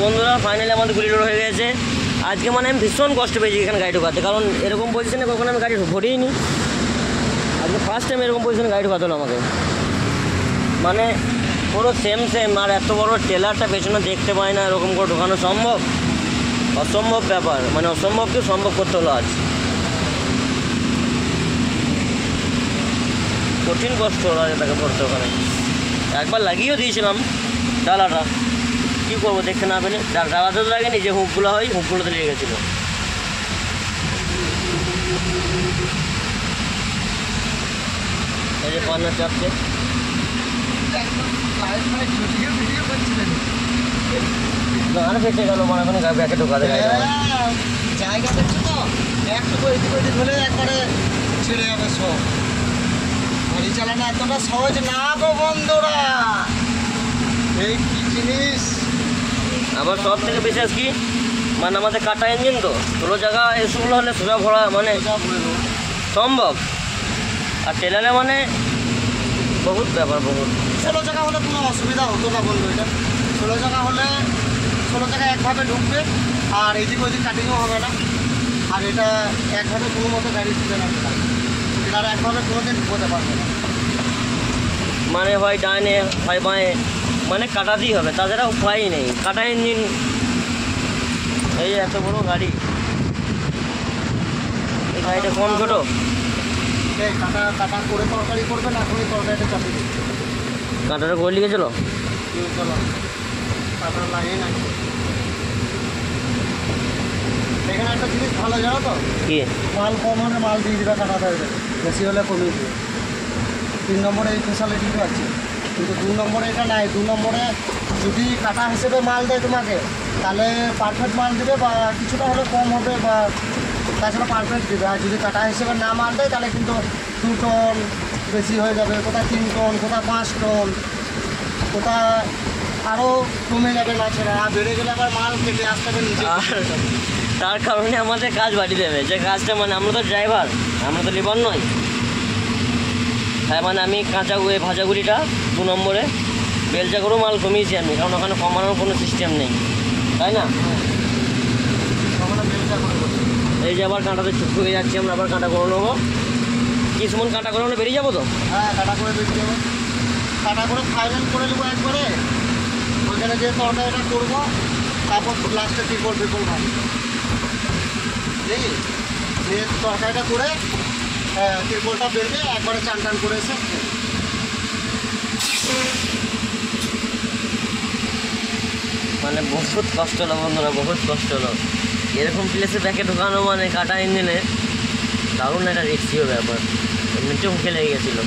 বন্ধুরা ফাইনালি আমাদের গুলি লোড হয়ে গেছে। আজকে মানে আমি ভীষণ কষ্ট পেয়েছি এখানে গাড়ি ঢোকাতে, কারণ এরকম পজিশনে কখনো আমি গাড়ি ভরিনি। আজকে ফার্স্ট টাইম এরকম পজিশনে গাড়ি ঢোকাতে হলো আমাকে, মানে পুরো সেম। আর এত বড় ট্রেলারটা পেছনে দেখতে পাই না, এরকম করে ঢোকানো সম্ভব? অসম্ভব ব্যাপার, মানে অসম্ভবকে সম্ভব করতে হলো আজ। কঠিন কষ্ট হলো আজ তাকে পড়তে। ওখানে একবার লাগিয়েও দিয়েছিলাম ডালাটা, কী করবো দেখতে না পেলে। ডালাতে তো লাগেনি, যে হুকগুলো হয় হুকগুলোতে লেগে গেছিলো। এই যে পান্নার চাপছে, গান ফেটে গেল মানে এখন ব্যাকে ঢোকাতে জায়গা দেখছো তো, একটু এদিক ওদিক হলে একবারে ছেড়ে যাবে সব। গাড়ি চালানো এতটা সহজ না গো বন্ধুরা, এই কি জিনিস। আবার সব থেকে বিশেষ কি, মানে আমাদের কাটা ইঞ্জিন তো, ষোলো জায়গা এসবগুলো হলে সোজা ভরা মানে সম্ভব। আর ট্রেলারে মানে বহুত ব্যাপার, বহুত। 16 জায়গা হলে কোনো অসুবিধা হতো না বন্ধু। এটা 16 জায়গা হলে 16 জায়গায় একভাবে ঢুকবে, আর এদিক ওদিক কাটিংও হবে না। আর এটা একভাবে কোনো মতো গাড়ি তুলে না, এটা একভাবে কোনোদিন ঢুকতে পারবে না। মানে হয় ডাইনে হয় বাঁয়ে, মানে কাটাতেই হবে, তাছাড়া উপায়ই নেই। কাটা ইঞ্জিন, এই এত বড় গাড়ি, এই গাড়িটা কম ছোটো। কাটা করে তরকারি করবে না, করে তরকারিটা চাপিয়ে দিচ্ছে। কাঁটাটা করে লিখেছিল, চলো কাটা লাগে না। এখানে একটা জিনিস ভালো জানো তো, কি মাল কম হলে মাল দিয়ে দিবে, কাটা থাকবে, বেশি হলে কমিয়ে দিবে। 3 নম্বরে এই ফেসিলিটিটা আছে, কিন্তু 2 নম্বরে এটা নাই। 2 নম্বরে যদি কাটা হিসেবে মাল দেয় তোমাকে, তাহলে পারফেক্ট মাল দেবে, বা কিছুটা হলে কম হবে, বা তাছাড়া পারফেক্ট দেবে। আর যদি কাটা হিসেবে না মাল দেয়, তাহলে কিন্তু 2 টন বেশি হয়ে যাবে, কোথায় 3 টন, কোথায় 5 টন, কোথায় আরও কমে যাবে। না ছেড়ে আর বেড়ে গেলে আবার মাল কেটে আসতে হবে নিচে। আর তার কারণে আমাদের কাজ বাড়িয়ে দেবে, যে কাজটা মানে আমরা তো ড্রাইভার, আমরা তো লিভার নয়। হ্যাঁ, মানে আমি কাঁচা ভাজাগুড়িটা 2 নম্বরে বেলচা করেও মাল কমিয়েছি আমি, কারণ ওখানে কমানোর কোনো সিস্টেম নেই, তাই না? এই যে আবার কাঁটাতে চুপকে যাচ্ছি আমরা, আবার কাঁটা করে নেবো। কিছু মন কাঁটা করে বেরিয়ে যাবো তো? হ্যাঁ, কাটা করে বেরিয়ে যাবো। কাটা করে ফাইনাল করে নেবো একবারে। ওইখানে যে তরকারিটা করবো, তারপর লাস্টে ত্রিপল ভাবি, বুঝলি? যে তরকারিটা করে ত্রিপলটা বেরবে, একবারে চান টান করে এসে। মানে বহুত কষ্ট হলো বন্ধুরা, বহুত কষ্ট হলো। এরকম প্লেসে ব্যাকে ঢোকানো মানে কাটা ইঞ্জিনে দারুণ একটা রিস্কিও ব্যাপার। এমনিতেও মুখে লেগে গেছিলো।